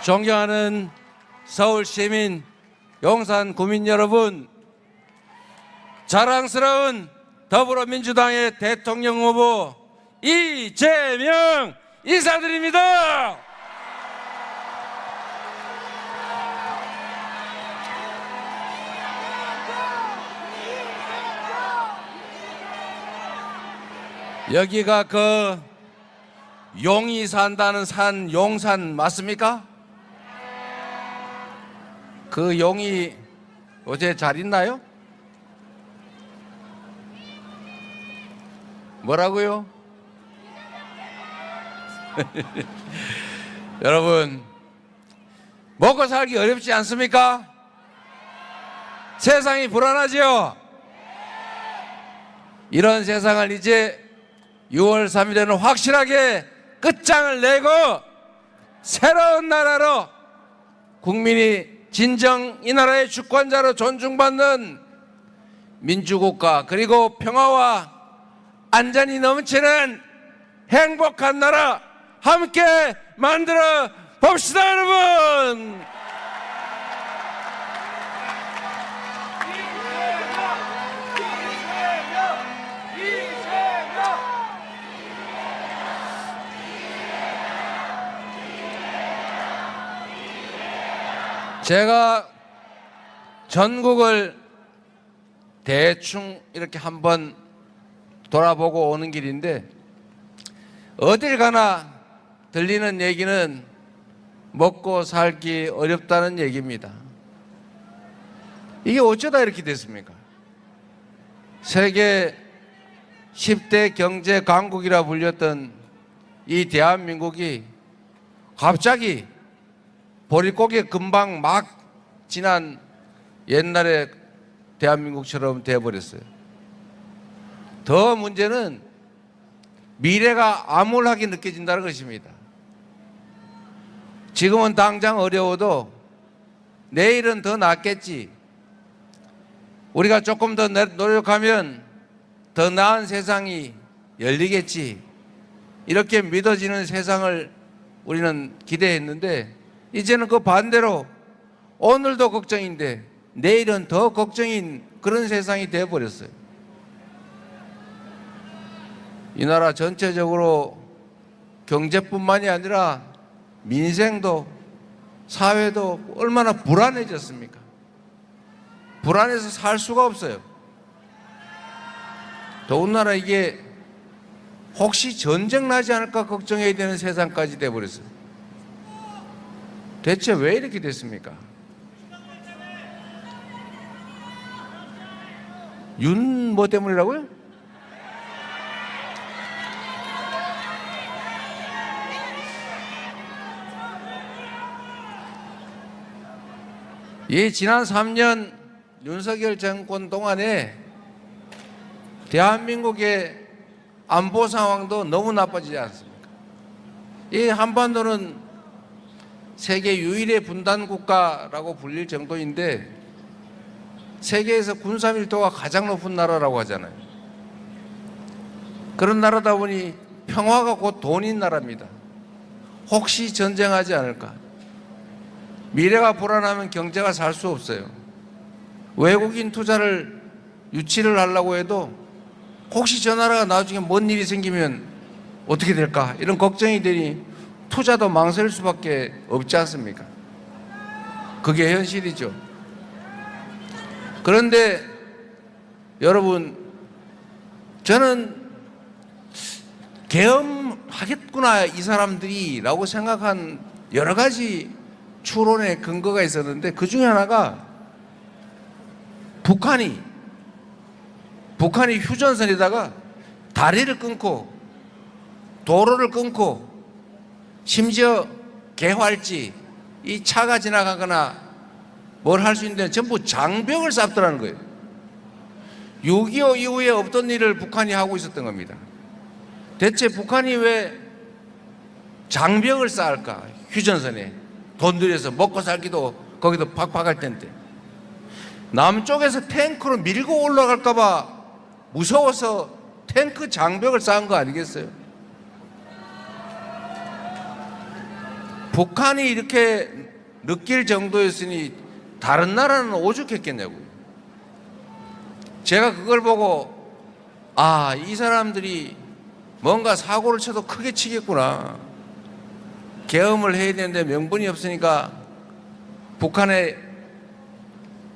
존경하는 서울 시민, 용산 구민 여러분, 자랑스러운 더불어민주당의 대통령 후보 이재명 인사드립니다. 여기가 그 용이 산다는 산 용산 맞습니까? 그 용이 어제 잘 있나요? 뭐라고요? 여러분, 먹고 살기 어렵지 않습니까? 세상이 불안하지요? 이런 세상을 이제 6월 3일에는 확실하게 끝장을 내고 새로운 나라로, 국민이 진정 이 나라의 주권자로 존중받는 민주국가, 그리고 평화와 안전이 넘치는 행복한 나라 함께 만들어 봅시다, 여러분. 제가 전국을 대충 이렇게 한번 돌아보고 오는 길인데, 어딜 가나 들리는 얘기는 먹고 살기 어렵다는 얘기입니다. 이게 어쩌다 이렇게 됐습니까? 세계 10대 경제 강국이라 불렸던 이 대한민국이 갑자기 보릿고개 금방 막 지난 옛날의 대한민국처럼 되어버렸어요. 더 문제는 미래가 암울하게 느껴진다는 것입니다. 지금은 당장 어려워도 내일은 더 낫겠지, 우리가 조금 더 노력하면 더 나은 세상이 열리겠지, 이렇게 믿어지는 세상을 우리는 기대했는데, 이제는 그 반대로 오늘도 걱정인데 내일은 더 걱정인 그런 세상이 되어버렸어요. 이 나라 전체적으로 경제뿐만이 아니라 민생도 사회도 얼마나 불안해졌습니까? 불안해서 살 수가 없어요. 더군다나 이게 혹시 전쟁 나지 않을까 걱정해야 되는 세상까지 돼버렸어요. 대체 왜 이렇게 됐습니까? 윤 뭐 때문이라고요? 이 지난 3년 윤석열 정권 동안에 대한민국의 안보 상황도 너무 나빠지지 않습니까? 이 한반도는 세계 유일의 분단 국가라고 불릴 정도인데, 세계에서 군사 밀도가 가장 높은 나라라고 하잖아요. 그런 나라다 보니 평화가 곧 돈인 나라입니다. 혹시 전쟁하지 않을까? 미래가 불안하면 경제가 살 수 없어요. 외국인 투자를 유치를 하려고 해도 혹시 저 나라가 나중에 뭔 일이 생기면 어떻게 될까? 이런 걱정이 되니 투자도 망설일 수밖에 없지 않습니까? 그게 현실이죠. 그런데 여러분, 저는 계엄하겠구나 이 사람들이 라고 생각한 여러 가지 추론의 근거가 있었는데, 그 중에 하나가 북한이 휴전선에다가 다리를 끊고 도로를 끊고 심지어 개활지, 이 차가 지나가거나 뭘 할 수 있는데 전부 장벽을 쌓더라는 거예요. 6.25 이후에 없던 일을 북한이 하고 있었던 겁니다. 대체 북한이 왜 장벽을 쌓을까? 휴전선에 돈 들여서 먹고 살기도 거기도 팍팍할 텐데, 남쪽에서 탱크로 밀고 올라갈까 봐 무서워서 탱크 장벽을 쌓은 거 아니겠어요? 북한이 이렇게 느낄 정도였으니 다른 나라는 오죽했겠냐고요. 제가 그걸 보고 아, 이 사람들이 뭔가 사고를 쳐도 크게 치겠구나. 계엄을 해야 되는데 명분이 없으니까 북한에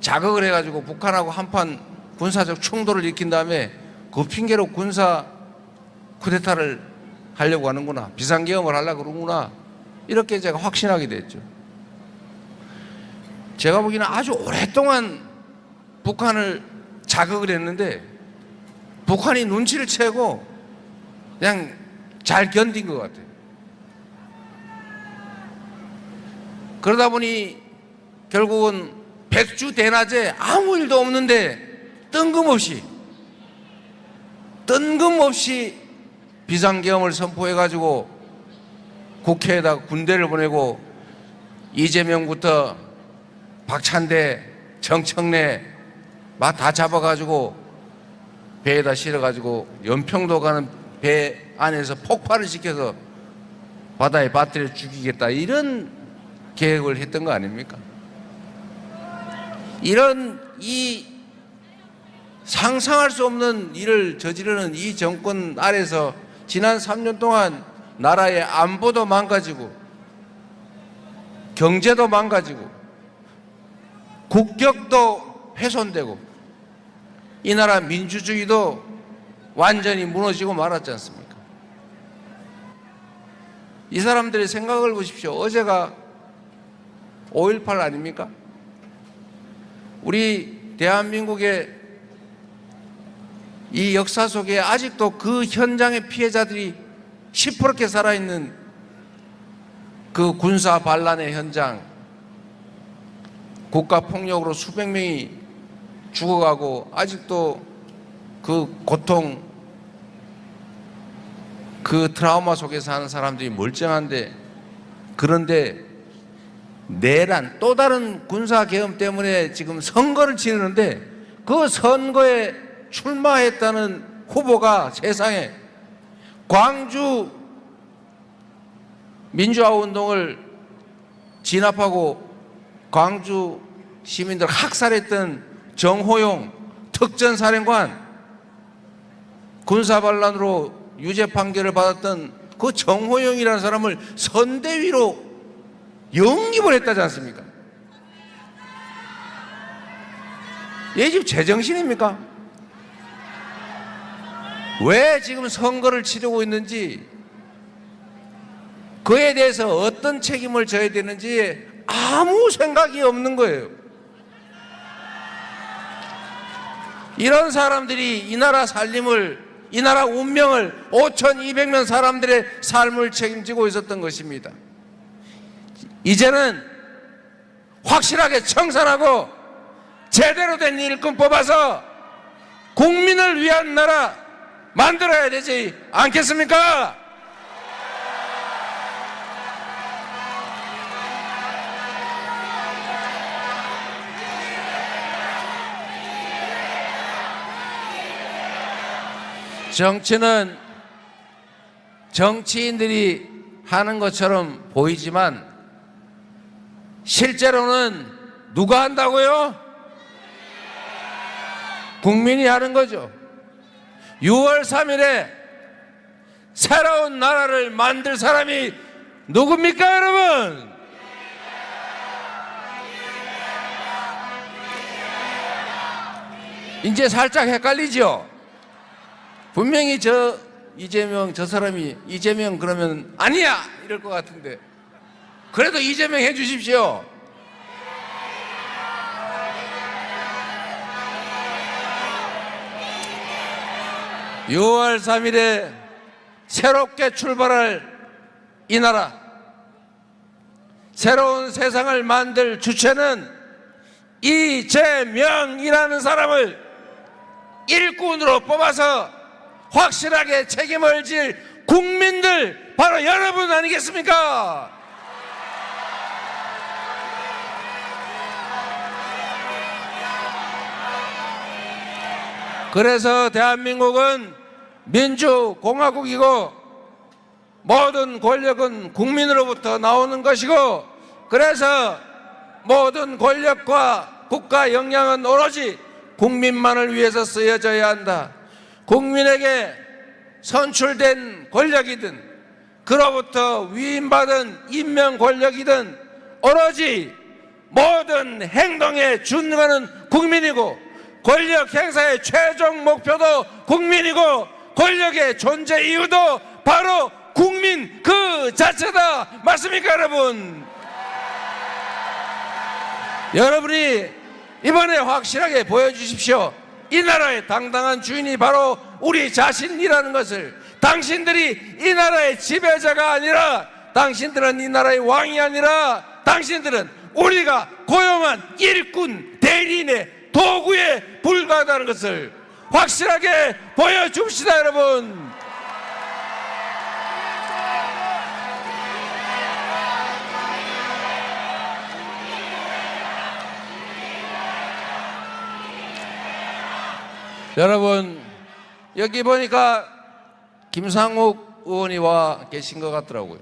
자극을 해가지고 북한하고 한판 군사적 충돌을 일으킨 다음에 그 핑계로 군사 쿠데타를 하려고 하는구나. 비상계엄을 하려고 그러는구나. 이렇게 제가 확신하게 됐죠. 제가 보기에는 아주 오랫동안 북한을 자극을 했는데 북한이 눈치를 채고 그냥 잘 견딘 것 같아요. 그러다 보니 결국은 백주 대낮에 아무 일도 없는데 뜬금없이 비상계엄을 선포해가지고 국회에다 군대를 보내고 이재명부터 박찬대, 정청래 막 다 잡아가지고 배에다 실어가지고 연평도 가는 배 안에서 폭발을 시켜서 바다에 빠뜨려 죽이겠다, 이런 계획을 했던 거 아닙니까? 이런 이 상상할 수 없는 일을 저지르는 이 정권 아래서 지난 3년 동안 나라의 안보도 망가지고 경제도 망가지고 국격도 훼손되고 이 나라 민주주의도 완전히 무너지고 말았지 않습니까? 이 사람들의 생각을 보십시오. 어제가 5.18 아닙니까? 우리 대한민국의 이 역사 속에 아직도 그 현장의 피해자들이 시퍼렇게 살아있는 그 군사 반란의 현장, 국가폭력으로 수백 명이 죽어가고 아직도 그 고통, 그 트라우마 속에 사는 사람들이 멀쩡한데, 그런데 내란, 또 다른 군사계엄 때문에 지금 선거를 치르는데 그 선거에 출마했다는 후보가 세상에 광주 민주화운동을 진압하고 광주 시민들 학살했던 정호용 특전사령관, 군사반란으로 유죄 판결을 받았던 그 정호용이라는 사람을 선대위로 영입을 했다지 않습니까? 얘 지금 제정신입니까? 왜 지금 선거를 치르고 있는지, 그에 대해서 어떤 책임을 져야 되는지 아무 생각이 없는 거예요. 이런 사람들이 이 나라 살림을, 이 나라 운명을, 5,200명 사람들의 삶을 책임지고 있었던 것입니다. 이제는 확실하게 청산하고 제대로 된 일꾼 뽑아서 국민을 위한 나라 만들어야 되지 않겠습니까? 정치는 정치인들이 하는 것처럼 보이지만 실제로는 누가 한다고요? 국민이 하는 거죠. 6월 3일에 새로운 나라를 만들 사람이 누굽니까, 여러분? 이제 살짝 헷갈리죠? 분명히 저 이재명, 저 사람이 이재명 그러면 아니야 이럴 것 같은데, 그래도 이재명 해 주십시오. (6월 3일에) 새롭게 출발할 이 나라, 새로운 세상을 만들 주체는 이재명이라는 사람을 일꾼으로 뽑아서 확실하게 책임을 질 국민들, 바로 여러분 아니겠습니까? 그래서 대한민국은 민주공화국이고 모든 권력은 국민으로부터 나오는 것이고, 그래서 모든 권력과 국가 역량은 오로지 국민만을 위해서 쓰여져야 한다. 국민에게 선출된 권력이든 그로부터 위임받은 임명 권력이든 오로지 모든 행동의 준거는 국민이고, 권력 행사의 최종 목표도 국민이고, 권력의 존재 이유도 바로 국민 그 자체다. 맞습니까, 여러분? 여러분이 이번에 확실하게 보여주십시오. 이 나라의 당당한 주인이 바로 우리 자신이라는 것을. 당신들이 이 나라의 지배자가 아니라, 당신들은 이 나라의 왕이 아니라, 당신들은 우리가 고용한 일꾼, 대리인의 도구에 불과하다는 것을 확실하게 보여줍시다, 여러분. 여러분, 여기 보니까 김상욱 의원이 와 계신 것 같더라고요.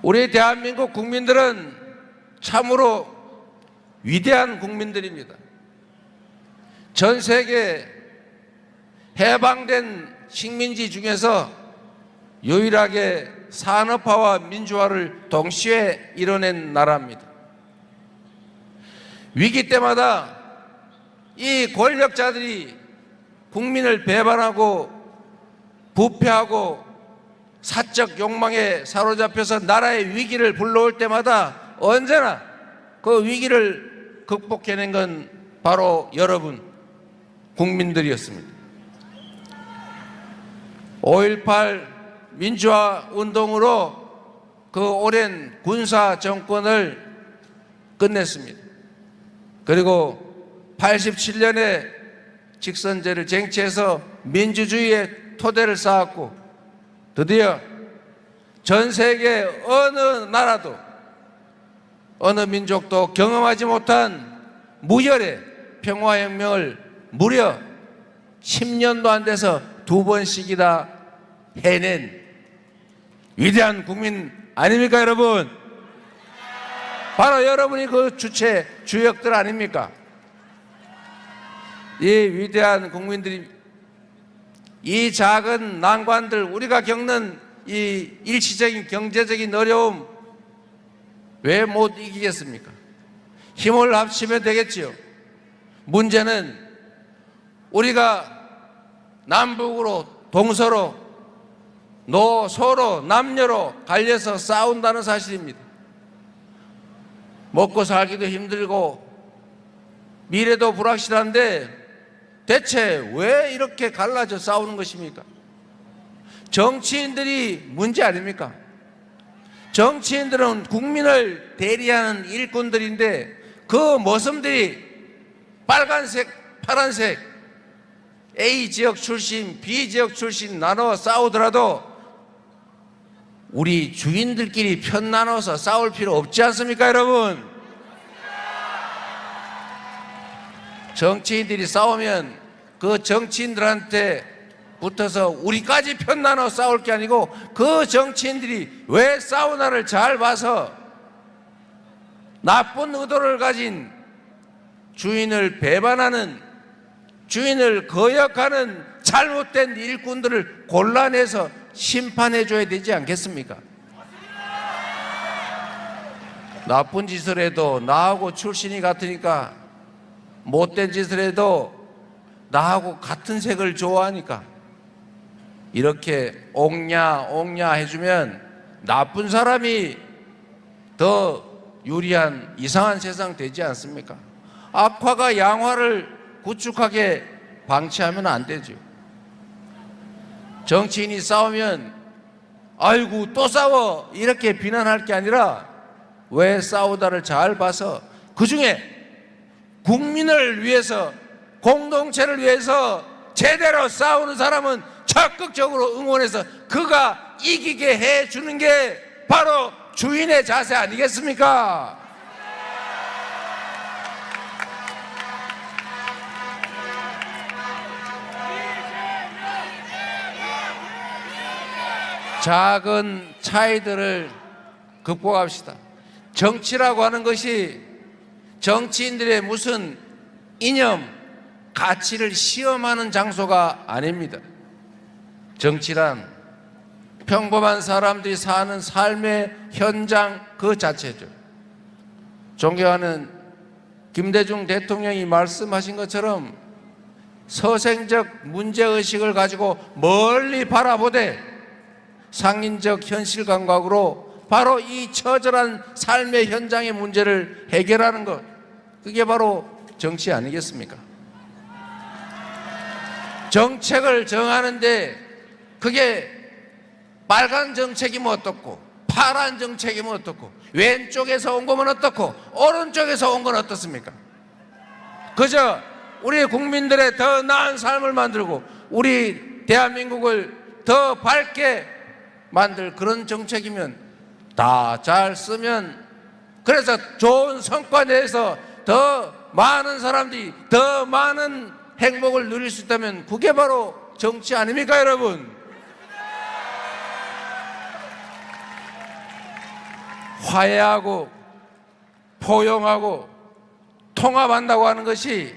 우리 대한민국 국민들은 참으로 위대한 국민들입니다. 전 세계 해방된 식민지 중에서 유일하게 산업화와 민주화를 동시에 이뤄낸 나라입니다. 위기 때마다 이 권력자들이 국민을 배반하고 부패하고 사적 욕망에 사로잡혀서 나라의 위기를 불러올 때마다 언제나 그 위기를 극복해낸 건 바로 여러분 국민들이었습니다. 5.18 민주화 운동으로 그 오랜 군사 정권을 끝냈습니다. 그리고 87년에 직선제를 쟁취해서 민주주의의 토대를 쌓았고, 드디어 전 세계 어느 나라도 어느 민족도 경험하지 못한 무혈의 평화혁명을 무려 10년도 안 돼서 2번씩이나 해낸 위대한 국민 아닙니까, 여러분? 바로 여러분이 그 주체 주역들 아닙니까? 이 위대한 국민들이 이 작은 난관들, 우리가 겪는 이 일시적인 경제적인 어려움 왜 못 이기겠습니까? 힘을 합치면 되겠지요. 문제는 우리가 남북으로 동서로 서로 남녀로 갈려서 싸운다는 사실입니다. 먹고 살기도 힘들고 미래도 불확실한데 대체 왜 이렇게 갈라져 싸우는 것입니까? 정치인들이 문제 아닙니까? 정치인들은 국민을 대리하는 일꾼들인데 그 모습들이 빨간색, 파란색, A 지역 출신, B 지역 출신 나눠 싸우더라도 우리 주인들끼리 편 나눠서 싸울 필요 없지 않습니까, 여러분? 정치인들이 싸우면 그 정치인들한테 붙어서 우리까지 편 나눠 싸울 게 아니고 그 정치인들이 왜 싸우나를 잘 봐서 나쁜 의도를 가진 주인을 배반하는, 주인을 거역하는 잘못된 일꾼들을 골라내서 심판해 줘야 되지 않겠습니까? 나쁜 짓을 해도 나하고 출신이 같으니까, 못된 짓을 해도 나하고 같은 색을 좋아하니까 이렇게 옹냐 해주면 나쁜 사람이 더 유리한 이상한 세상 되지 않습니까? 악화가 양화를 구축하게 방치하면 안 되죠. 정치인이 싸우면 아이고 또 싸워 이렇게 비난할 게 아니라 왜 싸우다를 잘 봐서 그중에 국민을 위해서, 공동체를 위해서 제대로 싸우는 사람은 적극적으로 응원해서 그가 이기게 해주는 게 바로 주인의 자세 아니겠습니까? 작은 차이들을 극복합시다. 정치라고 하는 것이 정치인들의 무슨 이념, 가치를 시험하는 장소가 아닙니다. 정치란 평범한 사람들이 사는 삶의 현장 그 자체죠. 존경하는 김대중 대통령이 말씀하신 것처럼 서생적 문제의식을 가지고 멀리 바라보되 상인적 현실 감각으로 바로 이 처절한 삶의 현장의 문제를 해결하는 것, 그게 바로 정치 아니겠습니까? 정책을 정하는데 그게 빨간 정책이면 어떻고 파란 정책이면 어떻고 왼쪽에서 온 거면 어떻고 오른쪽에서 온 건 어떻습니까? 그저 우리 국민들의 더 나은 삶을 만들고 우리 대한민국을 더 밝게 만들 그런 정책이면 다 잘 쓰면, 그래서 좋은 성과 내에서 더 많은 사람들이 더 많은 행복을 누릴 수 있다면 그게 바로 정치 아닙니까, 여러분? 화해하고 포용하고 통합한다고 하는 것이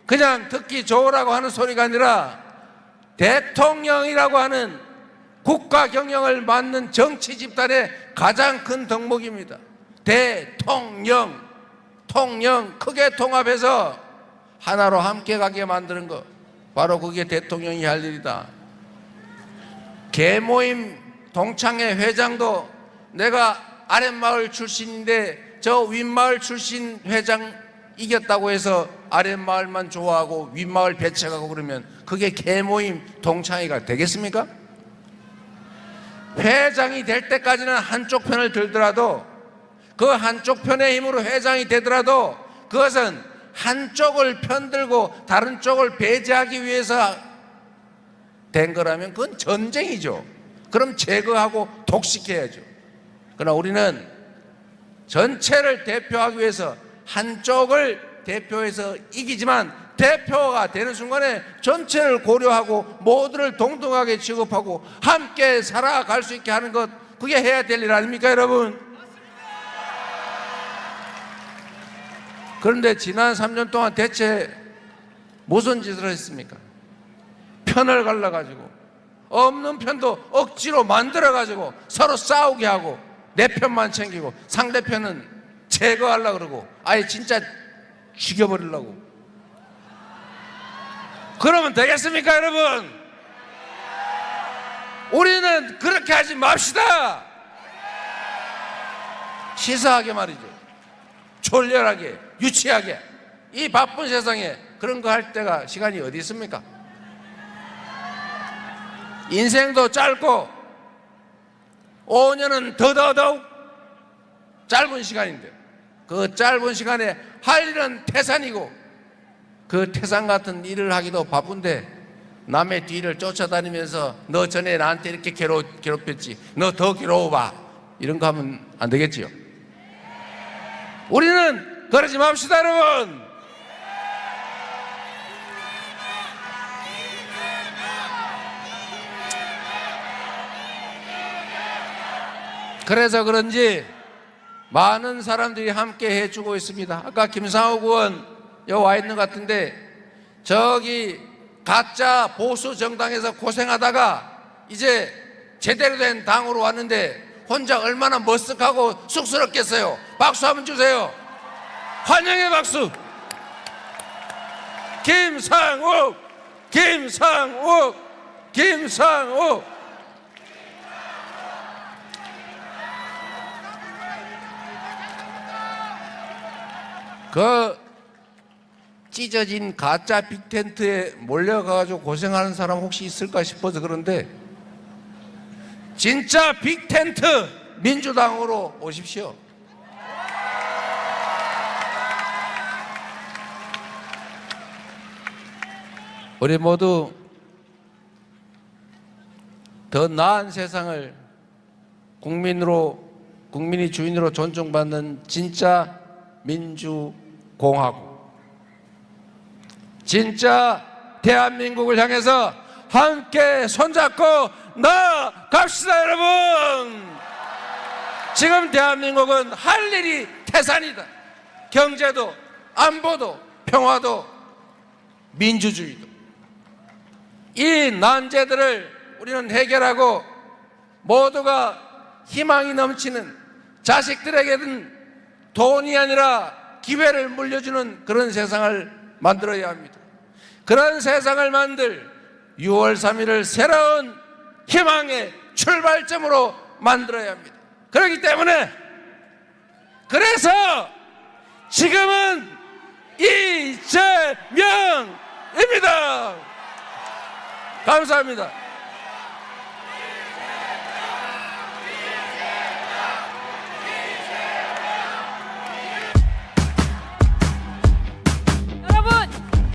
그냥 듣기 좋으라고 하는 소리가 아니라 대통령이라고 하는 국가 경영을 맡는 정치 집단의 가장 큰 덕목입니다. 대통령, 통령 크게 통합해서 하나로 함께 가게 만드는 것, 바로 그게 대통령이 할 일이다. 계모임 동창회 회장도 내가 아랫마을 출신인데 저 윗마을 출신 회장 이겼다고 해서 아랫마을만 좋아하고 윗마을 배척하고 그러면 그게 계모임 동창회가 되겠습니까? 회장이 될 때까지는 한쪽 편을 들더라도 그 한쪽 편의 힘으로 회장이 되더라도 그것은 한쪽을 편들고 다른 쪽을 배제하기 위해서 된 거라면 그건 전쟁이죠. 그럼 제거하고 독식해야죠. 그러나 우리는 전체를 대표하기 위해서 한쪽을 대표해서 이기지만 대표가 되는 순간에 전체를 고려하고 모두를 동등하게 취급하고 함께 살아갈 수 있게 하는 것, 그게 해야 될 일 아닙니까, 여러분? 그런데 지난 3년 동안 대체 무슨 짓을 했습니까? 편을 갈라가지고 없는 편도 억지로 만들어가지고 서로 싸우게 하고 내 편만 챙기고 상대편은 제거하려고 그러고 아예 진짜 죽여버리려고. 그러면 되겠습니까, 여러분? 우리는 그렇게 하지 맙시다. 치사하게 말이죠. 졸렬하게, 유치하게. 이 바쁜 세상에 그런 거 할 때가 시간이 어디 있습니까? 인생도 짧고 5년은 더더욱 짧은 시간인데 그 짧은 시간에 할 일은 태산이고 그 태산 같은 일을 하기도 바쁜데 남의 뒤를 쫓아다니면서 너 전에 나한테 이렇게 괴롭혔지, 너 더 괴로워봐, 이런 거 하면 안 되겠지요. 우리는 그러지 맙시다, 여러분. 그래서 그런지 많은 사람들이 함께 해주고 있습니다. 아까 김상욱 의원 여기 와 있는 것 같은데 저기 가짜 보수 정당에서 고생하다가 이제 제대로 된 당으로 왔는데 혼자 얼마나 머쓱하고 쑥스럽겠어요. 박수 한번 주세요. 환영의 박수. 김상욱, 김상욱, 김상욱. 그 찢어진 가짜 빅텐트에 몰려가가지고 고생하는 사람 혹시 있을까 싶어서 그런데 진짜 빅텐트 민주당으로 오십시오. 우리 모두 더 나은 세상을 국민이 주인으로 존중받는 진짜 민주공화국, 진짜 대한민국을 향해서 함께 손잡고 나아갑시다. 여러분, 지금 대한민국은 할 일이 태산이다. 경제도, 안보도, 평화도, 민주주의도. 이 난제들을 우리는 해결하고 모두가 희망이 넘치는, 자식들에게는 돈이 아니라 기회를 물려주는 그런 세상을 만들어야 합니다. 그런 세상을 만들 6월 3일을 새로운 희망의 출발점으로 만들어야 합니다. 그렇기 때문에, 그래서 지금은 이재명입니다. 감사합니다.